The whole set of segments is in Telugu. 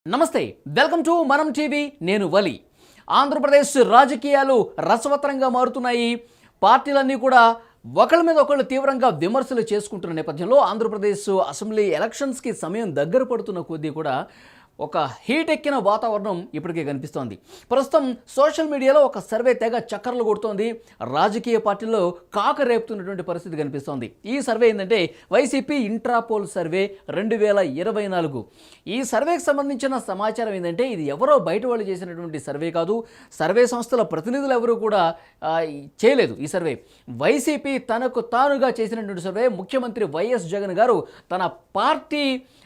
నమస్తే, వెల్కమ్ టు మనం టీవీ. నేను వలి. ఆంధ్రప్రదేశ్ రాజకీయాలు రసవత్తరంగా మారుతున్నాయి. పార్టీలన్నీ కూడా ఒకళ్ళ మీద ఒకళ్ళు తీవ్రంగా విమర్శలు చేసుకుంటున్న నేపథ్యంలో ఆంధ్రప్రదేశ్ అసెంబ్లీ ఎలక్షన్స్కి సమయం దగ్గర పడుతున్న కొద్దీ కూడా ఒక హీట్ ఎక్కిన వాతావరణం ఇప్పటికే కనిపిస్తోంది. ప్రస్తుతం సోషల్ మీడియాలో ఒక సర్వే తెగ చక్కర్లు కొడుతోంది. రాజకీయ పార్టీల్లో కాక రేపుతున్నటువంటి పరిస్థితి కనిపిస్తోంది. ఈ సర్వే ఏంటంటే వైసీపీ ఇంట్రాపోల్ సర్వే 2024. ఈ సర్వేకి సంబంధించిన సమాచారం ఏంటంటే ఇది ఎవరో బయట వాళ్ళు చేసినటువంటి సర్వే కాదు. సర్వే సంస్థల ప్రతినిధులు ఎవరు కూడా చేయలేదు ఈ సర్వే. వైసీపీ తనకు తానుగా చేసినటువంటి సర్వే. ముఖ్యమంత్రి వైఎస్ జగన్ గారు తన పార్టీ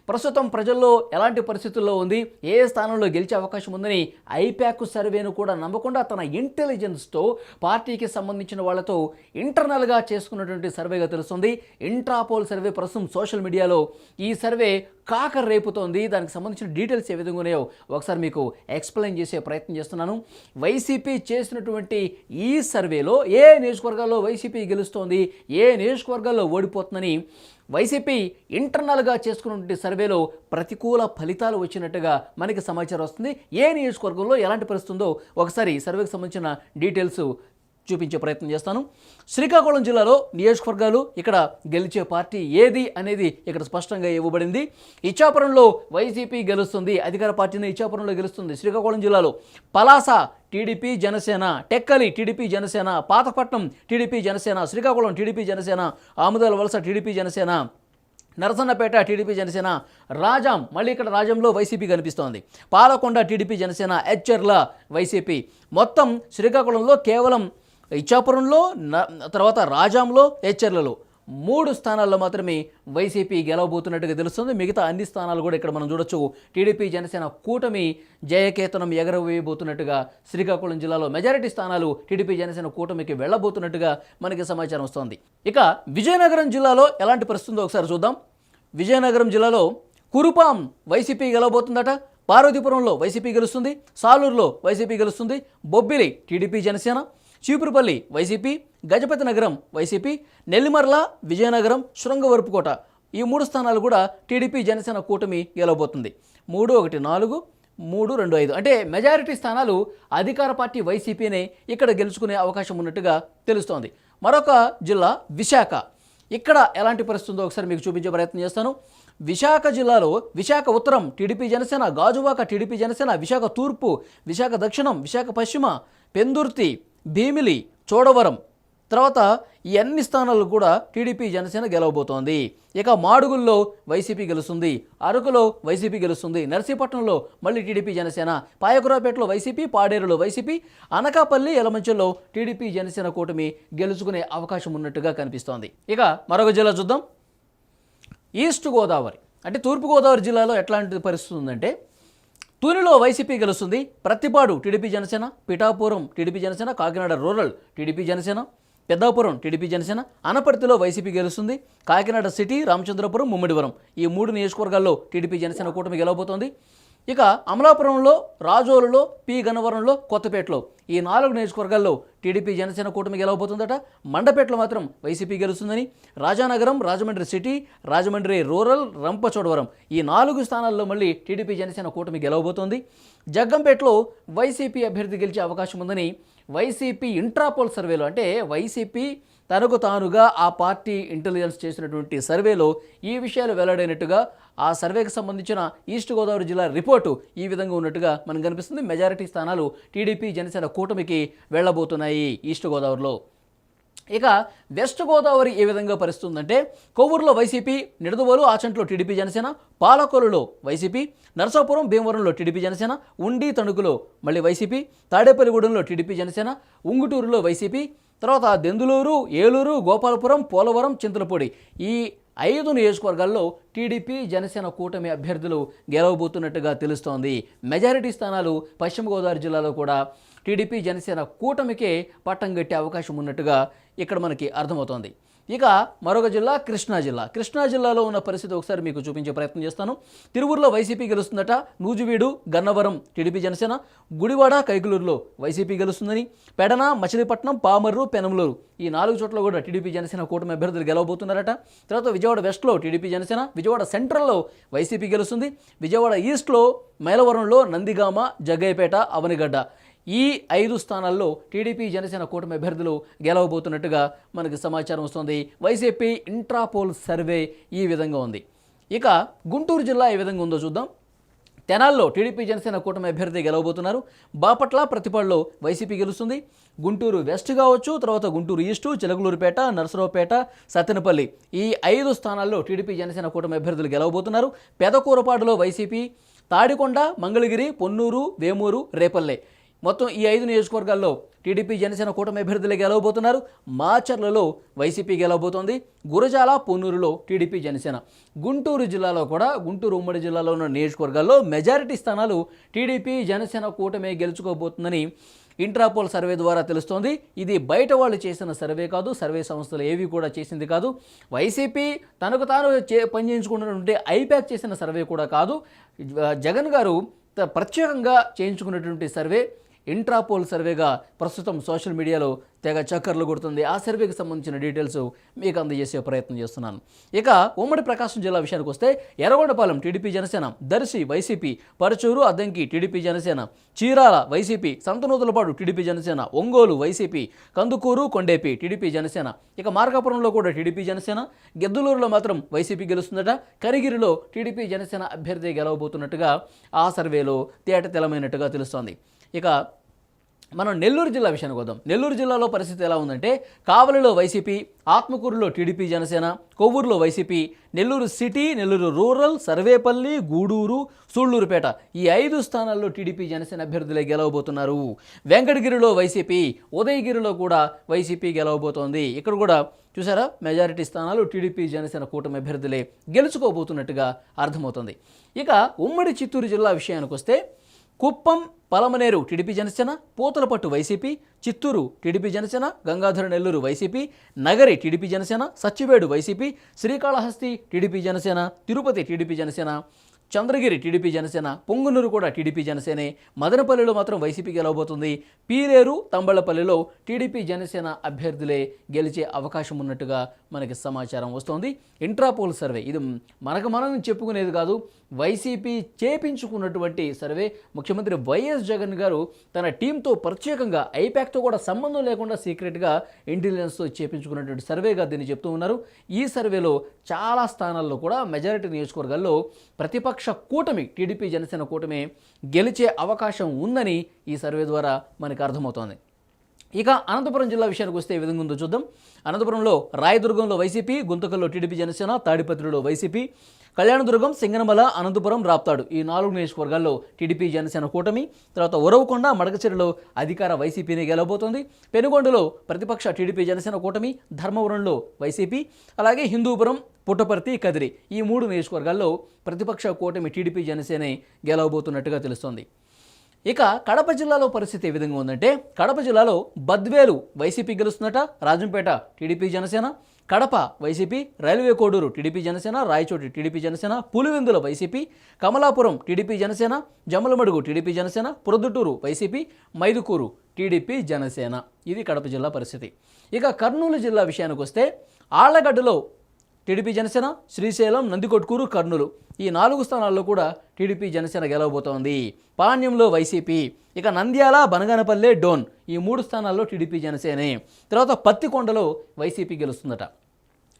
ప్రస్తుతం ప్రజల్లో ఎలాంటి పరిస్థితుల్లో ఉంది, ఏ స్థానంలో గెలిచే అవకాశం ఉందని ఐప్యాక్ సర్వేను కూడా నమ్మకుండా తన ఇంటెలిజెన్స్తో పార్టీకి సంబంధించిన వాళ్ళతో ఇంటర్నల్గా చేసుకున్నటువంటి సర్వేగా తెలుస్తుంది. ఇంట్రాపోల్ సర్వే ప్రస్తుతం సోషల్ మీడియాలో ఈ సర్వే కాక రేపుతోంది. దానికి సంబంధించిన డీటెయిల్స్ ఏ విధంగా ఉన్నాయో ఒకసారి మీకు ఎక్స్ప్లెయిన్ చేసే ప్రయత్నం చేస్తున్నాను. వైసీపీ చేసినటువంటి ఈ సర్వేలో ఏ నియోజకవర్గాల్లో వైసీపీ గెలుస్తోంది, ఏ నియోజకవర్గాల్లో ఓడిపోతుందని వైసీపీ ఇంటర్నల్గా చేసుకున్నటువంటి సర్వేలో ప్రతికూల ఫలితాలు వచ్చినట్టుగా మనకి సమాచారం వస్తుంది. ఏ నియోజకవర్గంలో ఎలాంటి పరిస్థితి ఉందో ఒకసారి సర్వేకి సంబంధించిన డీటెయిల్స్ చూపించే ప్రయత్నం చేస్తాను. శ్రీకాకుళం జిల్లాలో నియోజకవర్గాలు, ఇక్కడ గెలిచే పార్టీ ఏది అనేది ఇక్కడ స్పష్టంగా ఇవ్వబడింది. ఇచ్చాపురంలో వైసీపీ గెలుస్తుంది, అధికార పార్టీని ఇచ్చాపురంలో గెలుస్తుంది. శ్రీకాకుళం జిల్లాలో Palasa TDP Janasena, Tekkali TDP Janasena, Pathapatnam TDP Janasena, Srikakulam TDP Janasena, Amadalavalasa TDP Janasena, Narasannapeta TDP Janasena, Rajam మళ్ళీ ఇక్కడ రాజంలో వైసీపీ కనిపిస్తోంది, పాలకొండ టీడీపీ జనసేన, ఎచ్చెర్ల వైసీపీ. మొత్తం శ్రీకాకుళంలో కేవలం ఇచ్చాపురంలో, తర్వాత రాజాంలో, ఎచ్చెర్లలో 3 స్థానాల్లో మాత్రమే వైసీపీ గెలవబోతున్నట్టుగా తెలుస్తుంది. మిగతా అన్ని స్థానాలు కూడా ఇక్కడ మనం చూడొచ్చు టీడీపీ జనసేన కూటమి జయకేతనం ఎగరవేయబోతున్నట్టుగా శ్రీకాకుళం జిల్లాలో మెజారిటీ స్థానాలు టీడీపీ జనసేన కూటమికి వెళ్ళబోతున్నట్టుగా మనకి సమాచారం వస్తోంది. ఇక విజయనగరం జిల్లాలో ఎలాంటి పరిస్థితి ఉందో ఒకసారి చూద్దాం. విజయనగరం జిల్లాలో కురుపాం వైసీపీ గెలవబోతుందట, పార్వతీపురంలో వైసీపీ గెలుస్తుంది, సాలూరులో వైసీపీ గెలుస్తుంది, బొబ్బిలి టీడీపీ జనసేన, చీపురుపల్లి వైసీపీ, గజపతి నగరం వైసీపీ, నెల్లిమర్ల, విజయనగరం, శృంగవరపుకోట ఈ 3 స్థానాలు కూడా టీడీపీ జనసేన కూటమి గెలవబోతుంది. 3, 1, 4, 3, 2, 5 అంటే మెజారిటీ స్థానాలు అధికార పార్టీ వైసీపీనే ఇక్కడ గెలుచుకునే అవకాశం ఉన్నట్టుగా తెలుస్తోంది. మరొక జిల్లా విశాఖ. ఇక్కడ ఎలాంటి పరిస్థితి ఉందో ఒకసారి మీకు చూపించే ప్రయత్నం చేస్తాను. విశాఖ జిల్లాలో విశాఖ ఉత్తరం టీడీపీ జనసేన, గాజువాక టీడీపీ జనసేన, విశాఖ తూర్పు, విశాఖ దక్షిణం, విశాఖ పశ్చిమ, పెందుర్తి, భీమిలి, చోడవరం, తర్వాత ఈ అన్ని స్థానాలు కూడా టీడీపీ జనసేన గెలవబోతోంది. ఇక మాడుగుల్లో వైసీపీ గెలుస్తుంది, అరకులో వైసీపీ గెలుస్తుంది, నర్సీపట్నంలో మళ్ళీ టీడీపీ జనసేన, పాయకురాపేటలో వైసీపీ, పాడేరులో వైసీపీ, అనకాపల్లి, యలమంచిలో టీడీపీ జనసేన కూటమి గెలుచుకునే అవకాశం ఉన్నట్టుగా కనిపిస్తోంది. ఇక మరొక జిల్లా చూద్దాం. ఈస్ట్ గోదావరి అంటే తూర్పుగోదావరి జిల్లాలో ఎట్లాంటి పరిస్థితి ఉందంటే తూనిలో వైసీపీ గెలుస్తుంది, ప్రత్తిపాడు TDP Janasena, Pithapuram TDP Janasena, Kakinada rural TDP Janasena, Peddapuram TDP Janasena, అనపర్తిలో వైసీపీ గెలుస్తుంది, కాకినాడ సిటీ, రామచంద్రపురం, ముమ్మిడివరం ఈ 3 నియోజకవర్గాల్లో టీడీపీ జనసేన కూటమి గెలవబోతోంది. ఇక అమలాపురంలో, రాజోలులో, పి గన్నవరంలో, కొత్తపేటలో ఈ 4 నియోజకవర్గాల్లో టీడీపీ జనసేన కూటమి గెలవబోతుందట. మండపేటలో మాత్రం వైసీపీ గెలుస్తుందని, రాజానగరం, రాజమండ్రి సిటీ, రాజమండ్రి రూరల్, రంపచోడవరం ఈ 4 స్థానాల్లో మళ్ళీ టీడీపీ జనసేన కూటమి గెలవబోతోంది. జగ్గంపేటలో వైసీపీ అభ్యర్థి గెలిచే అవకాశం ఉందని వైసీపీ ఇంట్రాపోల్ సర్వేలో, అంటే వైసీపీ తనకు తానుగా ఆ పార్టీ ఇంటెలిజెన్స్ చేసినటువంటి సర్వేలో ఈ విషయాలు వెల్లడైనట్టుగా ఆ సర్వేకి సంబంధించిన ఈస్ట్ గోదావరి జిల్లా రిపోర్టు ఈ విధంగా ఉన్నట్టుగా మనకు కనిపిస్తుంది. మెజారిటీ స్థానాలు టీడీపీ జనసేన కూటమికి వెళ్ళబోతున్నాయి ఈస్ట్ గోదావరిలో. ఇక వెస్ట్ గోదావరి ఏ విధంగా పరిస్థితుందంటే కొవ్వూరులో వైసీపీ, నిడదవోలు, ఆచంట్లో టీడీపీ జనసేన, పాలకొల్లులో వైసీపీ, నరసాపురం, భీమవరంలో టీడీపీ జనసేన, ఉండి తణుకులో మళ్ళీ వైసీపీ, తాడేపల్లిగూడెంలో టీడీపీ జనసేన, ఉంగుటూరులో వైసీపీ, తర్వాత దెందులూరు, ఏలూరు, గోపాలపురం, పోలవరం, చింతలపూడి ఈ 5 నియోజకవర్గాల్లో టీడీపీ జనసేన కూటమి అభ్యర్థులు గెలవబోతున్నట్టుగా తెలుస్తోంది. మెజారిటీ స్థానాలు పశ్చిమ గోదావరి జిల్లాలో కూడా టీడీపీ జనసేన కూటమికే పట్టం కట్టే అవకాశం ఉన్నట్టుగా ఇక్కడ మనకి అర్థమవుతోంది. ఇక మరొక జిల్లా కృష్ణా జిల్లా. కృష్ణా జిల్లాలో ఉన్న పరిస్థితి ఒకసారి మీకు చూపించే ప్రయత్నం చేస్తాను. తిరువూరులో వైసీపీ గెలుస్తుందట. నూజివీడు, గన్నవరం టీడీపీ జనసేన, గుడివాడ, కైకలూరులో వైసీపీ గెలుస్తుందని, పెడన, మచిలీపట్నం, పామర్రు, పెనమలూరు ఈ 4 చోట్ల కూడా టీడీపీ జనసేన కూటమి అభ్యర్థులు గెలవబోతున్నారట. తర్వాత విజయవాడ వెస్ట్లో టీడీపీ జనసేన, విజయవాడ సెంట్రల్లో వైసీపీ గెలుస్తుంది, విజయవాడ ఈస్ట్లో మైలవరంలో నందిగామ, జగ్గయ్యపేట, అవనిగడ్డ ఈ 5 స్థానాల్లో టీడీపీ జనసేన కూటమి అభ్యర్థులు గెలవబోతున్నట్టుగా మనకి సమాచారం వస్తుంది. వైసీపీ ఇంట్రాపోల్ సర్వే ఈ విధంగా ఉంది. ఇక గుంటూరు జిల్లా ఏ విధంగా ఉందో చూద్దాం. తెనాల్లో టీడీపీ జనసేన కూటమి అభ్యర్థి గెలవబోతున్నారు. బాపట్ల, ప్రతిపాడులో వైసీపీ గెలుస్తుంది. గుంటూరు వెస్ట్ కావచ్చు, తర్వాత గుంటూరు ఈస్టు, చిలకలూరుపేట, నరసరావుపేట, సత్తెనపల్లి ఈ 5 స్థానాల్లో టీడీపీ జనసేన కూటమి అభ్యర్థులు గెలవబోతున్నారు. పెదకూరపాడులో వైసీపీ, తాడికొండ, మంగళగిరి, పొన్నూరు, వేమూరు, రేపల్లె మొత్తం ఈ 5 నియోజకవర్గాల్లో టీడీపీ జనసేన కూటమి అభ్యర్థులు గెలవబోతున్నారు. మాచర్లలో వైసీపీ గెలవబోతోంది. గురజాల, పొన్నూరులో టీడీపీ జనసేన. గుంటూరు జిల్లాలో కూడా, గుంటూరు ఉమ్మడి జిల్లాలో ఉన్న నియోజకవర్గాల్లో మెజారిటీ స్థానాలు టీడీపీ జనసేన కూటమి గెలుచుకోబోతుందని ఇంట్రాపోల్ సర్వే ద్వారా తెలుస్తోంది. ఇది బయట వాళ్ళు చేసిన సర్వే కాదు, సర్వే సంస్థలు ఏవి కూడా చేసింది కాదు. వైసీపీ తనకు తాను పనిచేయించుకున్నటువంటి ఐప్యాక్ చేసిన సర్వే కూడా కాదు. జగన్ గారు ప్రత్యేకంగా చేయించుకున్నటువంటి సర్వే ఇంట్రాపోల్ సర్వేగా ప్రస్తుతం సోషల్ మీడియాలో తెగ చక్కర్లు కొడుతుంది. ఆ సర్వేకి సంబంధించిన డీటెయిల్స్ మీకు అందజేసే ప్రయత్నం చేస్తున్నాను. ఇక ఉమ్మడి ప్రకాశం జిల్లా విషయానికి వస్తే Yerragondapalem TDP Janasena, Darsi YCP, Parchur, Addanki TDP Janasena, Chirala YCP, Santhanuthalapadu TDP Janasena, Ongole YCP, Kandukur, Kondepi TDP Janasena. ఇక మార్కాపురంలో కూడా టీడీపీ జనసేన, గిద్దలూరులో మాత్రం వైసీపీ గెలుస్తుందట. కరిగిరిలో టీడీపీ జనసేన అభ్యర్థి గెలవబోతున్నట్టుగా ఆ సర్వేలో తేటతెల్లమైనట్టుగా తెలుస్తోంది. ఇక మనం నెల్లూరు జిల్లా విషయానికి వద్దాం. నెల్లూరు జిల్లాలో పరిస్థితి ఎలా ఉందంటే కావలిలో వైసీపీ, ఆత్మకూరులో టీడీపీ జనసేన, కొవ్వూరులో YCP, Nellore city, Nellore rural, Sarvepalli, Gudur, Sullurpeta ఈ 5 స్థానాల్లో టీడీపీ జనసేన అభ్యర్థులే గెలవబోతున్నారు. వెంకటగిరిలో వైసీపీ, ఉదయగిరిలో కూడా వైసీపీ గెలవబోతోంది. ఇక్కడ కూడా చూసారా, మెజారిటీ స్థానాలు టీడీపీ జనసేన కూటమి అభ్యర్థులే గెలుచుకోబోతున్నట్టుగా అర్థమవుతుంది. ఇక ఉమ్మడి చిత్తూరు జిల్లా విషయానికి వస్తే Kuppam, Palamaner TDP Janasena, Puthalapattu YCP, Chittoor TDP Janasena, Gangadhara Nellore YCP, Nagari TDP Janasena, Sachivedu YCP, Srikalahasti TDP Janasena, Tirupati TDP Janasena, Chandragiri TDP Janasena, Punganur కూడా టీడీపీ జనసేనే. మదనపల్లిలో మాత్రం వైసీపీ గెలవబోతుంది. పీలేరు, తంబళ్లపల్లిలో టీడీపీ జనసేన అభ్యర్థులే గెలిచే అవకాశం ఉన్నట్టుగా మనకి సమాచారం వస్తోంది. ఇంట్రాపోల్ సర్వే ఇది మనం చెప్పుకునేది కాదు, వైసీపీ చేపించుకున్నటువంటి సర్వే. ముఖ్యమంత్రి వైఎస్ జగన్ గారు తన టీంతో ప్రత్యేకంగా ఐప్యాక్తో కూడా సంబంధం లేకుండా సీక్రెట్గా ఇంటెలిజెన్స్తో చేపించుకున్నటువంటి సర్వేగా దీన్ని చెప్తూ ఉన్నారు. ఈ సర్వేలో చాలా స్థానాల్లో కూడా మెజారిటీ నియోజకవర్గాల్లో ప్రతిపక్ష కూటమి టీడీపీ జనసేన కూటమి గెలిచే అవకాశం ఉందని ఈ సర్వే ద్వారా మనకు అర్థమవుతోంది. ఇక అనంతపురం జిల్లా విషయానికి వస్తే ఏ విధంగా ఉందో చూద్దాం. అనంతపురంలో రాయదుర్గంలో వైసీపీ, గుంతకల్లో టీడీపీ జనసేన, తాడిపత్రిలో వైసీపీ, కళ్యాణదుర్గం, సింగనమల, అనంతపురం, రాప్తాడు ఈ 4 నియోజకవర్గాల్లో టీడీపీ జనసేన కూటమి. తర్వాత ఉరవకొండ, మడకచెరులో అధికార వైసీపీని గెలవబోతోంది. పెనుగొండలో ప్రతిపక్ష టీడీపీ జనసేన కూటమి, ధర్మవరంలో వైసీపీ, అలాగే హిందూపురం, పుట్టపర్తి, కదిరి ఈ 3 నియోజకవర్గాల్లో ప్రతిపక్ష కూటమి టీడీపీ జనసేనే గెలవబోతున్నట్టుగా తెలుస్తోంది. ఇక కడప జిల్లాలో పరిస్థితి ఏ విధంగా ఉందంటే కడప జిల్లాలో బద్వేలు వైసీపీ గెలుస్తున్నట, Rajampet TDP Janasena, Kadapa YCP, railway Koduru TDP Janasena, Rayachoti TDP Janasena, Pulivendula YCP, Kamalapuram TDP Janasena, Jammalamadugu TDP Janasena, Proddatur YCP, Mydukur TDP Janasena. ఇది కడప జిల్లా పరిస్థితి. ఇక కర్నూలు జిల్లా విషయానికి వస్తే ఆళ్లగడ్డలో టీడీపీ జనసేన, శ్రీశైలం, నందికొట్కూరు, కర్నూలు ఈ 4 స్థానాల్లో కూడా టీడీపీ జనసేన గెలవబోతోంది. పాణ్యంలో వైసీపీ, ఇక నంద్యాల, బనగానపల్లె, డోన్ ఈ 3 స్థానాల్లో టీడీపీ జనసేనే. తర్వాత పత్తికొండలో వైసీపీ గెలుస్తుందట.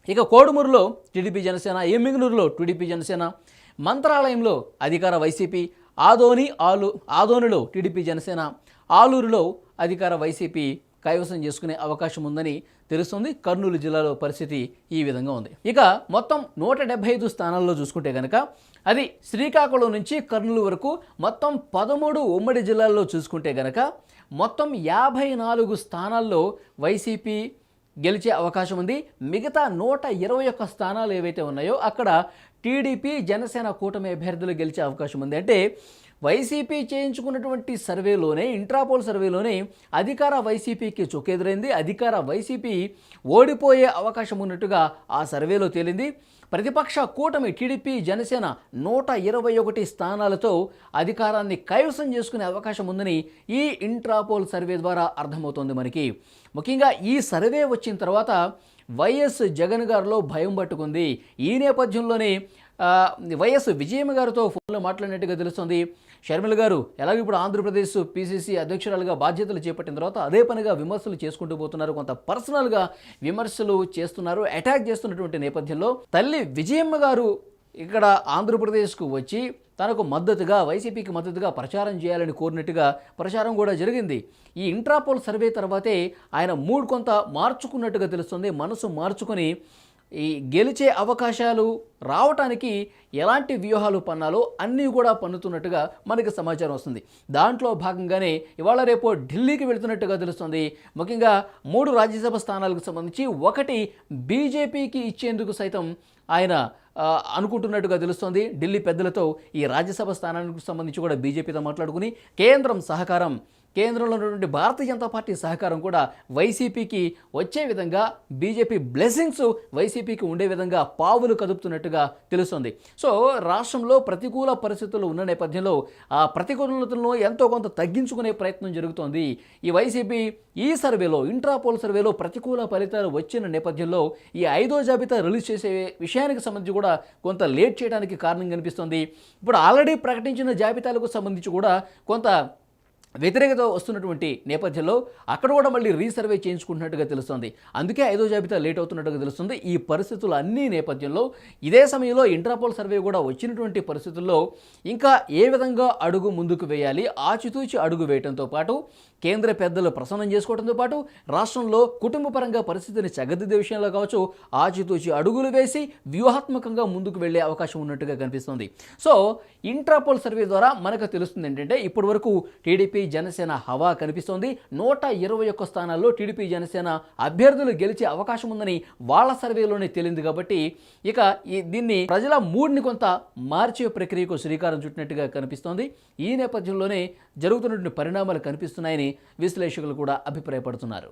ఇక కోడుమూరులో టీడీపీ జనసేన, ఎమ్మిగనూరులో టీడీపీ జనసేన, మంత్రాలయంలో అధికార వైసీపీ, ఆదోనిలో టీడీపీ జనసేన, ఆలూరులో అధికార వైసీపీ కైవసం చేసుకునే అవకాశం ఉందని తెలుస్తుంది. కర్నూలు జిల్లాలో పరిస్థితి ఈ విధంగా ఉంది. ఇక మొత్తం 175 స్థానాల్లో చూసుకుంటే కనుక అది శ్రీకాకుళం నుంచి కర్నూలు వరకు మొత్తం 13 ఉమ్మడి జిల్లాల్లో చూసుకుంటే కనుక మొత్తం 54 స్థానాల్లో వైసీపీ గెలిచే అవకాశం ఉంది. మిగతా 121 స్థానాలు ఏవైతే ఉన్నాయో అక్కడ టీడీపీ జనసేన కూటమి అభ్యర్థులు గెలిచే అవకాశం ఉంది. అంటే వైసీపీ చేయించుకున్నటువంటి సర్వేలోనే, ఇంట్రాపోల్ సర్వేలోనే అధికార వైసీపీకి చొక్కెదురైంది. అధికార వైసీపీ ఓడిపోయే అవకాశం ఉన్నట్టుగా ఆ సర్వేలో తేలింది. ప్రతిపక్ష కూటమి టీడీపీ జనసేన 121 స్థానాలతో అధికారాన్ని కైవసం చేసుకునే అవకాశం ఉందని ఈ ఇంట్రాపోల్ సర్వే ద్వారా అర్థమవుతోంది మనకి. ముఖ్యంగా ఈ సర్వే వచ్చిన తర్వాత వైఎస్ జగన్ గారిలో భయం పట్టుకుంది. ఈ నేపథ్యంలోనే వైఎస్ విజయమ్మ గారితో ఫోన్లో మాట్లాడినట్టుగా తెలుస్తుంది. షర్మిల గారు ఎలాగో ఇప్పుడు ఆంధ్రప్రదేశ్ పీసీసీ అధ్యక్షురాలుగా బాధ్యతలు చేపట్టిన తర్వాత అదే పనిగా విమర్శలు చేసుకుంటూ పోతున్నారు. కొంత పర్సనల్గా విమర్శలు చేస్తున్నారు, అటాక్ చేస్తున్నటువంటి నేపథ్యంలో తల్లి విజయమ్మ గారు ఇక్కడ ఆంధ్రప్రదేశ్కు వచ్చి తనకు మద్దతుగా, వైసీపీకి మద్దతుగా ప్రచారం చేయాలని కోరినట్టుగా ప్రచారం కూడా జరిగింది. ఈ ఇంట్రాపోల్ సర్వే తర్వాతే ఆయన మూడ్ కొంత మార్చుకున్నట్టుగా తెలుస్తుంది. మనసు మార్చుకొని ఈ గెలిచే అవకాశాలు రావటానికి ఎలాంటి వ్యూహాలు పన్నాలో అన్నీ కూడా పన్నుతున్నట్టుగా మనకి సమాచారం వస్తుంది. దాంట్లో భాగంగానే ఇవాళ రేపు ఢిల్లీకి వెళుతున్నట్టుగా తెలుస్తుంది. ముఖ్యంగా 3 రాజ్యసభ స్థానాలకు సంబంధించి 1 బీజేపీకి ఇచ్చేందుకు సైతం ఆయన అనుకుంటున్నట్టుగా తెలుస్తోంది. ఢిల్లీ పెద్దలతో ఈ రాజ్యసభ స్థానానికి సంబంధించి కూడా బీజేపీతో మాట్లాడుకుని కేంద్రంలో ఉన్నటువంటి భారతీయ జనతా పార్టీ సహకారం కూడా వైసీపీకి వచ్చే విధంగా, బీజేపీ బ్లెస్సింగ్స్ వైసీపీకి ఉండే విధంగా పావులు కదుపుతున్నట్టుగా తెలుస్తుంది. సో రాష్ట్రంలో ప్రతికూల పరిస్థితులు ఉన్న నేపథ్యంలో ఆ ప్రతికూలతలను ఎంతో కొంత తగ్గించుకునే ప్రయత్నం జరుగుతోంది. ఈ వైసీపీ ఈ సర్వేలో, ఇంట్రాపోల్ సర్వేలో ప్రతికూల ఫలితాలు వచ్చిన నేపథ్యంలో ఈ 5వ జాబితా రిలీజ్ చేసే విషయానికి సంబంధించి కూడా కొంత లేట్ చేయడానికి కారణం కనిపిస్తుంది. ఇప్పుడు ఆల్రెడీ ప్రకటించిన జాబితాలకు సంబంధించి కూడా కొంత వ్యతిరేకత వస్తున్నటువంటి నేపథ్యంలో అక్కడ కూడా మళ్ళీ రీసర్వే చేయించుకుంటున్నట్టుగా తెలుస్తుంది. అందుకే 5వ జాబితా లేట్ అవుతున్నట్టుగా తెలుస్తుంది. ఈ పరిస్థితులు అన్ని నేపథ్యంలో ఇదే సమయంలో ఇంట్రాపోల్ సర్వే కూడా వచ్చినటువంటి పరిస్థితుల్లో ఇంకా ఏ విధంగా అడుగు ముందుకు వేయాలి, ఆచితూచి అడుగు వేయడంతో పాటు కేంద్ర పెద్దలు ప్రసన్నం చేసుకోవడంతో పాటు రాష్ట్రంలో కుటుంబ పరంగా పరిస్థితిని చక్కదిద్దే విషయంలో కావచ్చు ఆచితూచి అడుగులు వేసి వ్యూహాత్మకంగా ముందుకు వెళ్లే అవకాశం ఉన్నట్టుగా కనిపిస్తుంది. సో ఇంట్రాపోల్ సర్వే ద్వారా మనకు తెలుస్తుంది ఏంటంటే ఇప్పటి వరకు టీడీపీ జనసేన హవా కనిపిస్తోంది. 121 స్థానాల్లో టీడీపీ జనసేన అభ్యర్థులు గెలిచే అవకాశం ఉందని వాళ్ళ సర్వేలోనే తేలింది. కాబట్టి ఇక దీన్ని ప్రజల మూడ్ని కొంత మార్చే ప్రక్రియకు శ్రీకారం చుట్టినట్టుగా కనిపిస్తోంది. ఈ నేపథ్యంలోనే జరుగుతున్నటువంటి పరిణామాలు కనిపిస్తున్నాయని విశ్లేషకులు కూడా అభిప్రాయపడుతున్నారు.